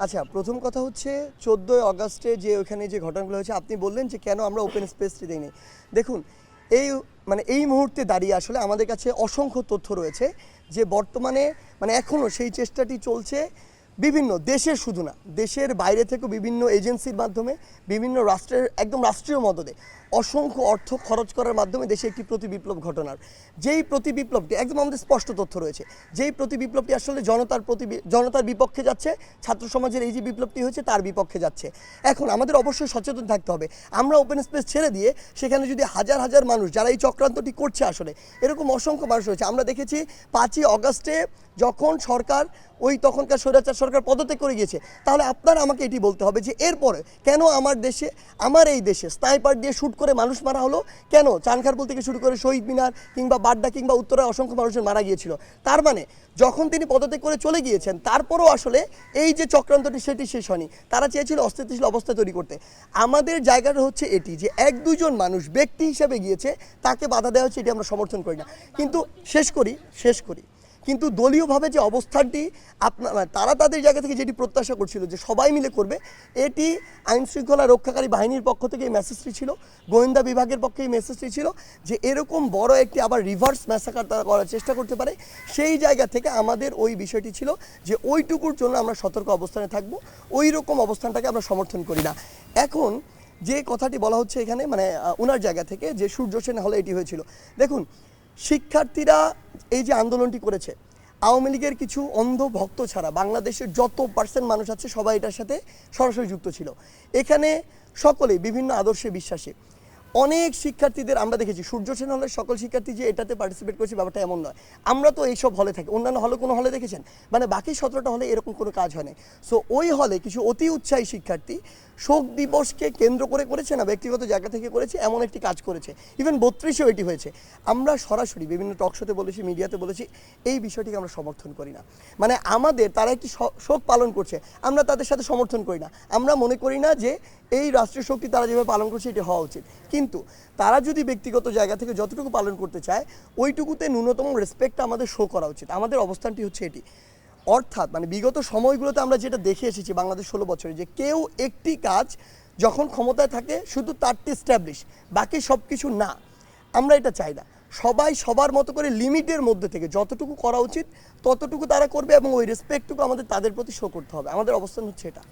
আচ্ছা, প্রথম কথা হচ্ছে ১৪ই আগস্টে যে ওখানে যে ঘটনাগুলো হয়েছে আপনি বললেন যে কেন আমরা ওপেন স্পেসটি দেইনি। দেখুন, এই এই মুহূর্তে দাঁড়িয়ে আসলে আমাদের কাছে অসংখ্য তথ্য রয়েছে যে বর্তমানে এখনও সেই চেষ্টাটি চলছে বিভিন্ন দেশের, শুধু না দেশের বাইরে থেকেও বিভিন্ন এজেন্সির মাধ্যমে, বিভিন্ন রাষ্ট্রের একদম রাষ্ট্রীয় মদদে অসংখ্য অর্থ খরচ করার মাধ্যমে দেশে একটি প্রতি বিপ্লব ঘটনার যেই প্রতি বিপ্লবটি একদম আমাদের স্পষ্ট তথ্য রয়েছে, যেই প্রতি বিপ্লবটি আসলে জনতার বিপক্ষে যাচ্ছে, ছাত্র সমাজের এই যে বিপ্লবটি হয়েছে তার বিপক্ষে যাচ্ছে। এখন আমাদের অবশ্যই সচেতন থাকতে হবে। আমরা ওপেন স্পেস ছেড়ে দিয়ে সেখানে যদি হাজার হাজার মানুষ যারা এই চক্রান্তটি করছে, আসলে এরকম অসংখ্য মানুষ রয়েছে। আমরা দেখেছি 5ই আগস্টে যখন সরকার তখনকার স্বৈরাচার সরকার পদত্যাগ করে গিয়েছে, তাহলে আপনারা আমাকে এটি বলতে হবে যে এরপরে কেন আমার এই দেশে স্নাইপার দিয়ে শ্যুট করে মানুষ মারা হলো, কেন চানখারপুল থেকে শুরু করে শহীদ মিনার কিংবা বাড্ডা কিংবা উত্তরায় অসংখ্য মানুষের মারা গিয়েছিল। তার মানে যখন তিনি পদত্যাগ করে চলে গিয়েছেন তারপরও আসলে এই যে চক্রান্তটি সেটি শেষ হয়নি। তারা চেয়েছিল অস্থিতিশীল অবস্থা তৈরি করতে। আমাদের জায়গাটা হচ্ছে এটি যে 1-2 জন মানুষ ব্যক্তি হিসাবে গিয়েছে, তাকে বাধা দেওয়া হচ্ছে, এটি আমরা সমর্থন করি না। কিন্তু শেষ করি কিন্তু দলীয়ভাবে যে অবস্থানটি তারা তাদের জায়গা থেকে যেটি প্রত্যাশা করছিল যে সবাই মিলে করবে, এটি আইনশৃঙ্খলা রক্ষাকারী বাহিনীর পক্ষ থেকে এই মেসেজটি ছিল, গোয়েন্দা বিভাগের পক্ষে এই মেসেজটি ছিল যে এরকম বড় একটি আবার রিভার্স ম্যাসাকার তারা করার চেষ্টা করতে পারে। সেই জায়গা থেকে আমাদের ওই বিষয়টি ছিল যে ওইটুকুর জন্য আমরা সতর্ক অবস্থানে থাকবো, ওই রকম অবস্থানটাকে আমরা সমর্থন করি না। এখন যে কথাটি বলা হচ্ছে এখানে ওনার জায়গা থেকে যে সূর্য সেন হলে এটি হয়েছিল, দেখুন শিক্ষার্থীরা এই যে আন্দোলনটি করেছে, আওয়ামী লীগের কিছু অন্ধ ভক্ত ছাড়া বাংলাদেশের যত % মানুষ আছে সবাই এটার সাথে সরাসরি যুক্ত ছিল। এখানে সকলেই বিভিন্ন আদর্শে বিশ্বাসী। অনেক শিক্ষার্থীদের আমরা দেখেছি, সূর্য সেন হলের সকল শিক্ষার্থী যে এটাতে পার্টিসিপেট করেছে ব্যাপারটা এমন নয়। আমরা তো এইসব হলে থাকি, অন্যান্য হলে কোনো হলে দেখেছেন? বাকি 17টা হলে এরকম কোনো কাজ হয় না। সো ওই হলে কিছু অতি উৎসাহী শিক্ষার্থী শোক দিবসকে কেন্দ্র করে করেছে না, ব্যক্তিগত জায়গা থেকে করেছে, এমন একটি কাজ করেছে। ইভেন 32-এও এটি হয়েছে। আমরা সরাসরি বিভিন্ন টকশোতে বলেছি, মিডিয়াতে বলেছি, এই বিষয়টিকে আমরা সমর্থন করি না। আমাদের তারা একটি শোক পালন করছে, আমরা তাদের সাথে সমর্থন করি না। আমরা মনে করি না যে এই রাষ্ট্রীয় শক্তি তারা যেভাবে পালন করছে এটি হওয়া উচিত। কিন্তু তারা যদি ব্যক্তিগত জায়গা থেকে যতটুকু পালন করতে চায়, ওইটুকুতে ন্যূনতম রেসপেক্টটা আমাদের শো করা উচিত। আমাদের অবস্থানটি হচ্ছে এটি। অর্থাৎ বিগত সময়গুলোতে আমরা যেটা দেখে এসেছি বাংলাদেশ 16 বছরে, যে কেউ একটি কাজ যখন ক্ষমতায় থাকে শুধু তারটি স্ট্যাবলিশ, বাকি সব কিছু না। আমরা এটা চাই না। সবাই সবার মতো করে লিমিটের মধ্যে থেকে যতটুকু করা উচিত ততটুকু তারা করবে এবং ওই রেসপেক্টটুকু আমাদের তাদের প্রতি শো করতে হবে। আমাদের অবস্থান হচ্ছে এটা।